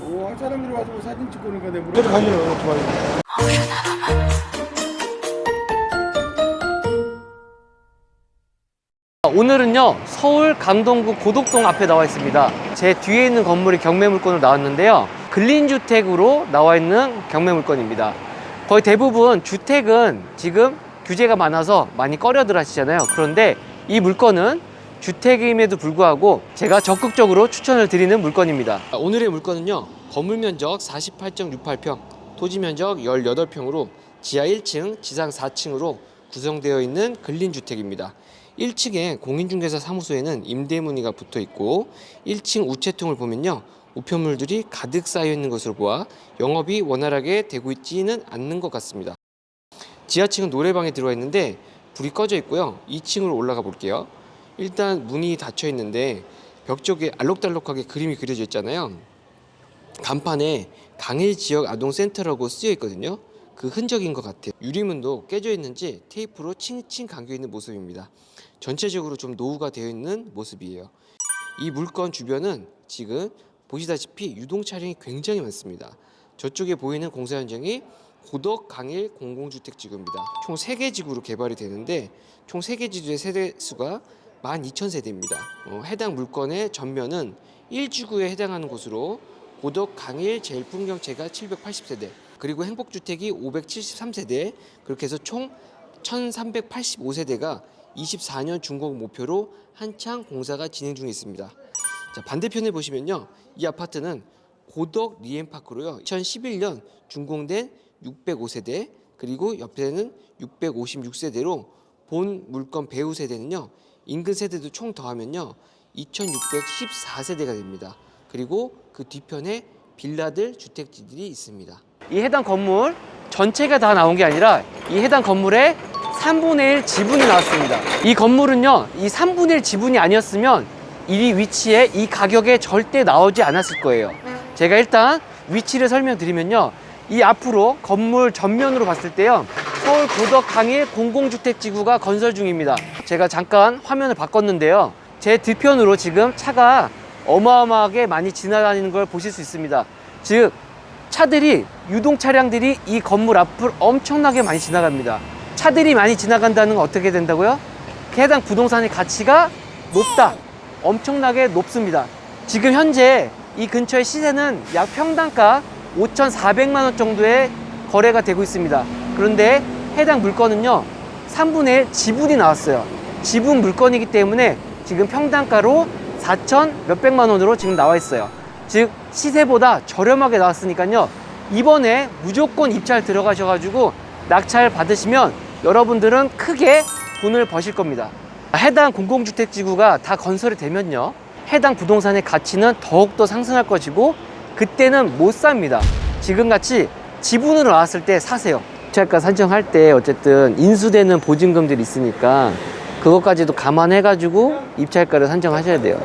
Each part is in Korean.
한 사람들이 와서 뭐 사진 찍고 오니까 내가 물어도 가요. 좋아요. 오늘은요 서울 강동구 고덕동 앞에 나와 있습니다. 제 뒤에 있는 건물이 경매물건으로 나왔는데요, 근린주택으로 나와 있는 경매물건입니다. 거의 대부분 주택은 지금 규제가 많아서 많이 꺼려들 하시잖아요. 그런데 이 물건은 주택임에도 불구하고 제가 적극적으로 추천을 드리는 물건입니다. 오늘의 물건은요, 건물 면적 48.68평, 토지 면적 18평으로 지하 1층, 지상 4층으로 구성되어 있는 근린주택입니다. 1층에 공인중개사 사무소에는 임대문의가 붙어 있고 1층 우체통을 보면요, 우편물들이 가득 쌓여 있는 것으로 보아 영업이 원활하게 되고 있지는 않는 것 같습니다. 지하층은 노래방에 들어와 있는데 불이 꺼져 있고요. 2층으로 올라가 볼게요. 일단 문이 닫혀 있는데 벽 쪽에 알록달록하게 그림이 그려져 있잖아요. 간판에 강일지역아동센터라고 쓰여 있거든요. 그 흔적인 것 같아요. 유리문도 깨져 있는지 테이프로 칭칭 감겨 있는 모습입니다. 전체적으로 좀 노후가 되어 있는 모습이에요. 이 물건 주변은 지금 보시다시피 유동 차량이 굉장히 많습니다. 저쪽에 보이는 공사 현장이 고덕 강일 공공주택지구입니다. 총 3개 지구로 개발이 되는데 총 3개 지구의 세대수가 12,000세대입니다. 해당 물건의 전면은 1지구에 해당하는 곳으로 고덕 강일 제일풍경채가 780세대, 그리고 행복주택이 573세대, 그렇게 해서 총 1385세대가 24년 준공 목표로 한창 공사가 진행 중에 있습니다. 자, 반대편에 보시면요, 이 아파트는 고덕 리엠파크로요, 2011년 준공된 605세대, 그리고 옆에는 656세대로 본 물건 배후 세대는요, 인근 세대도 총 더하면요 2614세대가 됩니다. 그리고 그 뒤편에 빌라들, 주택지들이 있습니다. 이 해당 건물 전체가 다 나온 게 아니라 이 해당 건물의 3분의 1 지분이 나왔습니다. 이 건물은요, 이 3분의 1 지분이 아니었으면 이 위치에 이 가격에 절대 나오지 않았을 거예요. 제가 일단 위치를 설명드리면요, 이 앞으로 건물 전면으로 봤을 때요, 서울 고덕 강일 공공주택지구가 건설 중입니다. 제가 잠깐 화면을 바꿨는데요, 제 뒤편으로 지금 차가 어마어마하게 많이 지나다니는 걸 보실 수 있습니다. 즉 차들이, 유동 차량들이 이 건물 앞을 엄청나게 많이 지나갑니다. 차들이 많이 지나간다는 건 어떻게 된다고요? 해당 부동산의 가치가 높다, 엄청나게 높습니다. 지금 현재 이 근처의 시세는 약 평당가 5,400만 원 정도의 거래가 되고 있습니다. 그런데 해당 물건은요 3분의 1 지분이 나왔어요. 지분 물건이기 때문에 지금 평당가로 4천 몇백만 원으로 지금 나와 있어요. 즉 시세보다 저렴하게 나왔으니까요, 이번에 무조건 입찰 들어가셔가지고 낙찰 받으시면 여러분들은 크게 돈을 버실 겁니다. 해당 공공주택지구가 다 건설이 되면요, 해당 부동산의 가치는 더욱더 상승할 것이고 그때는 못 삽니다. 지금같이 지분으로 나왔을 때 사세요. 입찰가 산정할 때 어쨌든 인수되는 보증금들이 있으니까 그것까지도 감안해가지고 입찰가를 산정하셔야 돼요.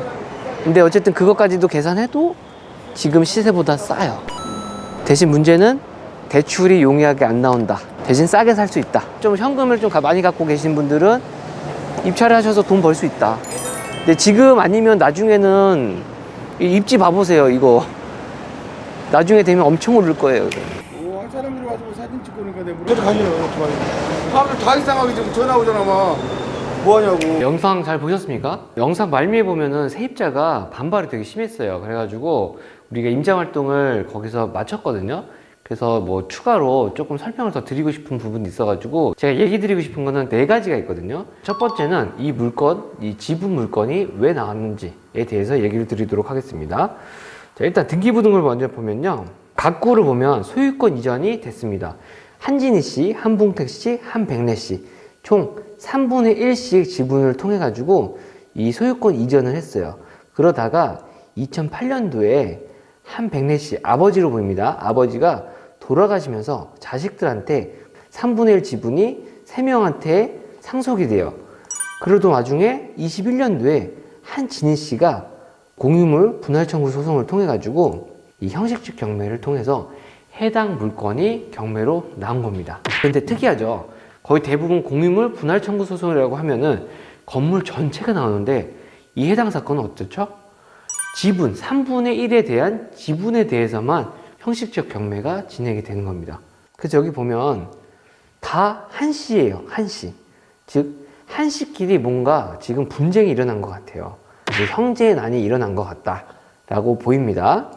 근데 어쨌든 그것까지도 계산해도 지금 시세보다 싸요. 대신 문제는 대출이 용이하게 안 나온다. 대신 싸게 살 수 있다. 좀 현금을 좀 많이 갖고 계신 분들은 입찰을 하셔서 돈 벌 수 있다. 근데 지금 아니면 나중에는 입지 봐보세요. 이거 나중에 되면 엄청 오를 거예요. 한 사람들이 와서 뭐 사진 찍고 오니까 내가 물어도 가요. 좋아요. 사람들 다 이상하게 지금 전화 오잖아 막. 뭐 하냐고. 영상 잘 보셨습니까? 영상 말미에 보면은 세입자가 반발이 되게 심했어요. 그래가지고 우리가 임장활동을 거기서 마쳤거든요. 그래서 뭐 추가로 조금 설명을 더 드리고 싶은 부분이 있어가지고 제가 얘기 드리고 싶은 거는 4가지가 있거든요. 첫 번째는 이 물건, 이 지분 물건이 왜 나왔는지에 대해서 얘기를 드리도록 하겠습니다. 자, 일단 등기부등을 먼저 보면요, 각구를 보면 소유권 이전이 됐습니다. 한진희 씨, 한봉택 씨, 한백래 씨 총 3분의 1씩 지분을 통해 가지고 이 소유권 이전을 했어요. 그러다가 2008년도에 한백래 씨, 아버지로 보입니다. 아버지가 돌아가시면서 자식들한테 3분의 1 지분이 3명한테 상속이 돼요. 그러던 와중에 21년도에 한진희 씨가 공유물 분할 청구 소송을 통해 가지고 이 형식적 경매를 통해서 해당 물건이 경매로 나온 겁니다. 그런데 특이하죠. 거의 대부분 공유물 분할 청구 소송이라고 하면은 건물 전체가 나오는데 이 해당 사건은 어떻죠? 지분, 3분의 1에 대한 지분에 대해서만 형식적 경매가 진행이 되는 겁니다. 그래서 여기 보면 다 한씨예요. 한씨. 즉 한씨끼리 뭔가 지금 분쟁이 일어난 것 같아요. 형제의 난이 일어난 것 같다라고 보입니다.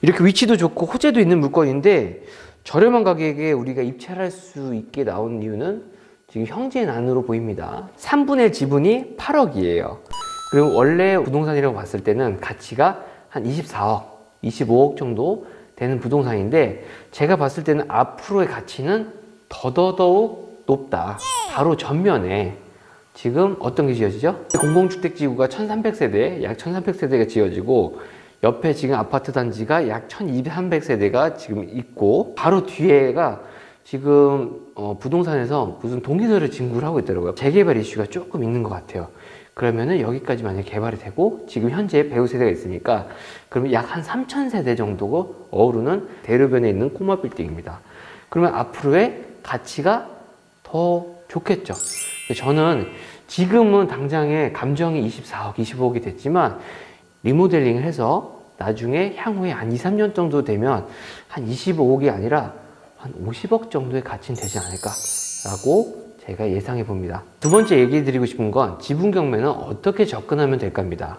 이렇게 위치도 좋고 호재도 있는 물건인데 저렴한 가격에 우리가 입찰할 수 있게 나온 이유는 지금 형제의 난으로 보입니다. 3분의 1 지분이 8억이에요. 그리고 원래 부동산이라고 봤을 때는 가치가 한 24억, 25억 정도 되는 부동산인데 제가 봤을 때는 앞으로의 가치는 더더욱 높다. 바로 전면에 지금 어떤 게 지어지죠? 공공주택지구가 1300세대, 약 1300세대가 지어지고 옆에 지금 아파트 단지가 약 1200세대가 지금 있고 바로 뒤에가 지금 부동산에서 무슨 동의서를 진구를 하고 있더라고요. 재개발 이슈가 조금 있는 것 같아요. 그러면은 여기까지 만약 개발이 되고 지금 현재 배우 세대가 있으니까 그러면 약 한 3000세대 정도가 어우르는 대로변에 있는 꼬마 빌딩입니다. 그러면 앞으로의 가치가 더 좋겠죠. 저는 지금은 당장에 감정이 24억, 25억이 됐지만 리모델링을 해서 나중에 향후에 한 2, 3년 정도 되면 한 25억이 아니라 한 50억 정도의 가치는 되지 않을까라고 제가 예상해 봅니다. 두 번째 얘기 드리고 싶은 건 지분 경매는 어떻게 접근하면 될까입니다.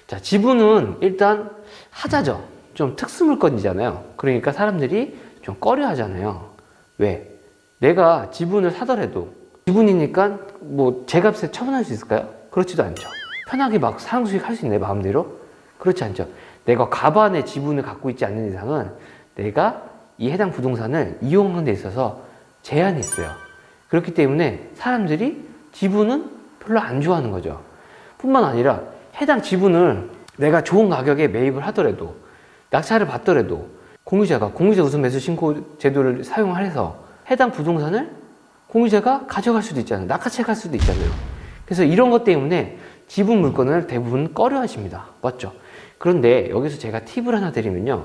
자, 지분은 일단 하자죠. 좀 특수 물건이잖아요. 그러니까 사람들이 좀 꺼려 하잖아요. 왜? 내가 지분을 사더라도 지분이니까 뭐 제값에 처분할 수 있을까요? 그렇지도 않죠. 편하게 막 상수익 할 수 있나요? 마음대로? 그렇지 않죠. 내가 과반의 지분을 갖고 있지 않는 이상은 내가 이 해당 부동산을 이용하는 데 있어서 제한이 있어요. 그렇기 때문에 사람들이 지분은 별로 안 좋아하는 거죠. 뿐만 아니라 해당 지분을 내가 좋은 가격에 매입을 하더라도 낙찰을 받더라도 공유자가 공유자 우선 매수 신고 제도를 사용해서 해당 부동산을 공유자가 가져갈 수도 있잖아요. 낙하채 갈 수도 있잖아요. 그래서 이런 것 때문에 지분 물건을 대부분 꺼려 하십니다. 맞죠? 그런데 여기서 제가 팁을 하나 드리면요.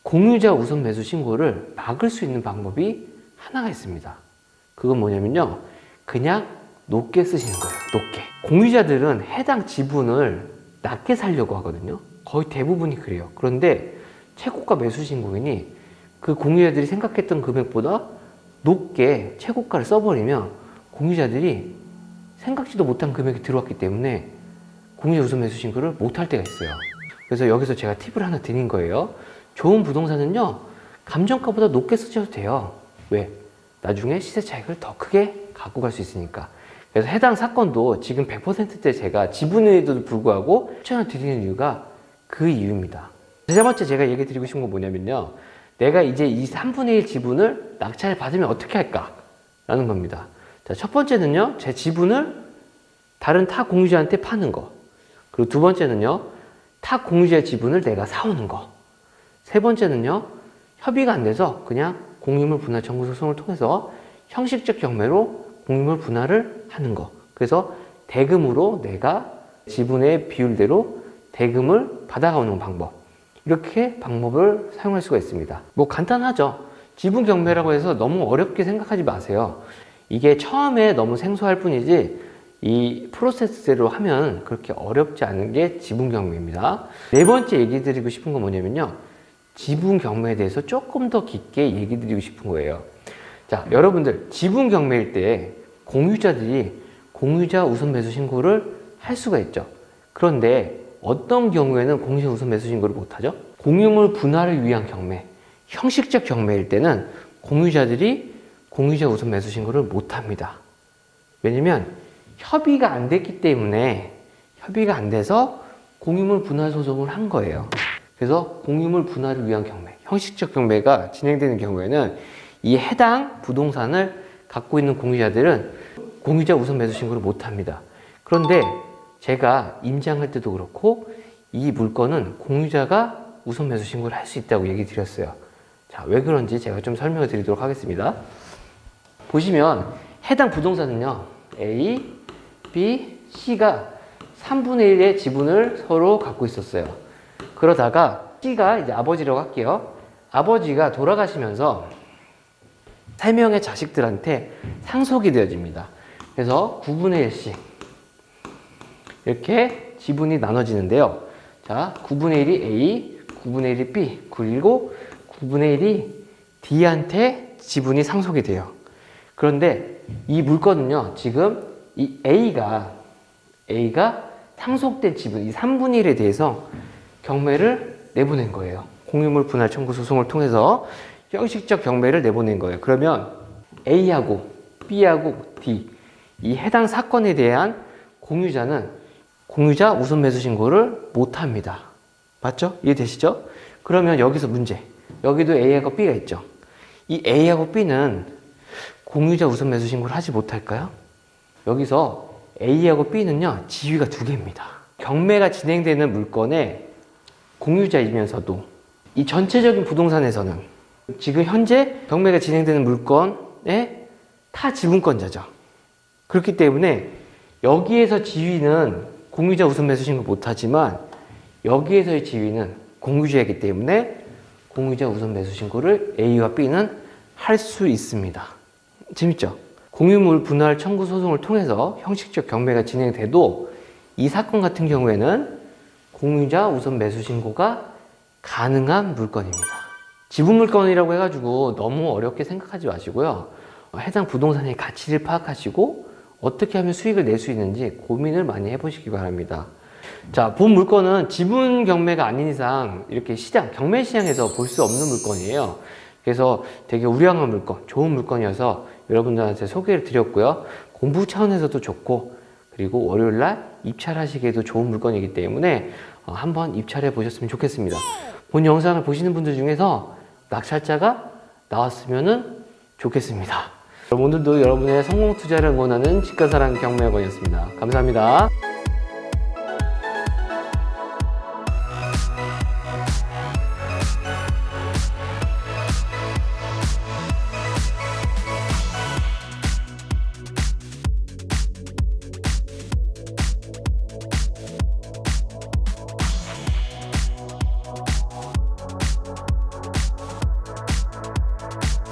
공유자 우선 매수 신고를 막을 수 있는 방법이 하나가 있습니다. 그건 뭐냐면요. 그냥 높게 쓰시는 거예요. 높게. 공유자들은 해당 지분을 낮게 살려고 하거든요. 거의 대부분이 그래요. 그런데 최고가 매수 신고인이 그 공유자들이 생각했던 금액보다 높게 최고가를 써버리면 공유자들이 생각지도 못한 금액이 들어왔기 때문에 공유자 우선 매수 신고를 못할 때가 있어요. 그래서 여기서 제가 팁을 하나 드린 거예요. 좋은 부동산은요, 감정가보다 높게 쓰셔도 돼요. 왜? 나중에 시세 차익을 더 크게 갖고 갈 수 있으니까. 그래서 해당 사건도 지금 100%대 제가 지분에도 불구하고 추천을 드리는 이유가 그 이유입니다. 세 번째 제가 얘기 드리고 싶은 건 뭐냐면요. 내가 이제 이 3분의 1 지분을 낙찰을 받으면 어떻게 할까? 라는 겁니다. 자, 첫 번째는요, 제 지분을 다른 타 공유자한테 파는 거. 그리고 두 번째는요, 타 공유자의 지분을 내가 사오는 거. 세 번째는요, 협의가 안 돼서 그냥 공유물 분할 청구 소송을 통해서 형식적 경매로 공유물 분할을 하는 거. 그래서 대금으로 내가 지분의 비율대로 대금을 받아가는 방법. 이렇게 방법을 사용할 수가 있습니다. 뭐 간단하죠. 지분 경매라고 해서 너무 어렵게 생각하지 마세요. 이게 처음에 너무 생소할 뿐이지 이 프로세스대로 하면 그렇게 어렵지 않은 게 지분 경매입니다. 네 번째 얘기 드리고 싶은 건 뭐냐면요. 지분 경매에 대해서 조금 더 깊게 얘기 드리고 싶은 거예요. 자, 여러분들 지분 경매일 때 공유자들이 공유자 우선 매수 신고를 할 수가 있죠. 그런데 어떤 경우에는 공유자 우선 매수 신고를 못하죠? 공유물 분할을 위한 경매, 형식적 경매일 때는 공유자들이 공유자 우선 매수 신고를 못합니다. 왜냐면 협의가 안 됐기 때문에 협의가 안 돼서 공유물 분할 소송을 한 거예요. 그래서 공유물 분할을 위한 경매, 형식적 경매가 진행되는 경우에는 이 해당 부동산을 갖고 있는 공유자들은 공유자 우선 매수 신고를 못합니다. 그런데 제가 임장할 때도 그렇고 이 물건은 공유자가 우선 매수 신고를 할 수 있다고 얘기 드렸어요. 자, 왜 그런지 제가 좀 설명을 드리도록 하겠습니다. 보시면 해당 부동산은요, A, B, C가 3분의 1의 지분을 서로 갖고 있었어요. 그러다가 C가 이제 아버지라고 할게요. 아버지가 돌아가시면서 3명의 자식들한테 상속이 되어집니다. 그래서 9분의 1씩 이렇게 지분이 나눠지는데요. 자, 9분의 1이 A, 9분의 1이 B, 그리고 9분의 1이 D한테 지분이 상속이 돼요. 그런데 이 물건은요, 지금 이 A가 상속된 지분, 이 3분의 1에 대해서 경매를 내보낸 거예요. 공유물 분할 청구 소송을 통해서 형식적 경매를 내보낸 거예요. 그러면 A하고 B하고 D, 이 해당 사건에 대한 공유자는 공유자 우선 매수 신고를 못 합니다. 맞죠? 이해되시죠? 그러면 여기서 문제. 여기도 A하고 B가 있죠. 이 A하고 B는 공유자 우선 매수 신고를 하지 못할까요? 여기서 A하고 B는요, 지위가 두 개입니다. 경매가 진행되는 물건의 공유자이면서도 이 전체적인 부동산에서는 지금 현재 경매가 진행되는 물건의 타 지분권자죠. 그렇기 때문에 여기에서 지위는 공유자 우선 매수 신고 못하지만 여기에서의 지위는 공유자이기 때문에 공유자 우선 매수 신고를 A와 B는 할 수 있습니다. 재밌죠? 공유물 분할 청구 소송을 통해서 형식적 경매가 진행돼도 이 사건 같은 경우에는 공유자 우선 매수 신고가 가능한 물건입니다. 지분 물건이라고 해가지고 너무 어렵게 생각하지 마시고요. 해당 부동산의 가치를 파악하시고 어떻게 하면 수익을 낼 수 있는지 고민을 많이 해보시기 바랍니다. 자, 본 물건은 지분 경매가 아닌 이상 이렇게 경매 시장에서 볼 수 없는 물건이에요. 그래서 되게 우량한 물건, 좋은 물건이어서 여러분들한테 소개를 드렸고요. 공부 차원에서도 좋고, 그리고 월요일날 입찰하시기에도 좋은 물건이기 때문에 한번 입찰해 보셨으면 좋겠습니다. 본 영상을 보시는 분들 중에서 낙찰자가 나왔으면 좋겠습니다. 오늘도 여러분의 성공 투자를 응원하는 집가사랑 경매학원이었습니다. 감사합니다.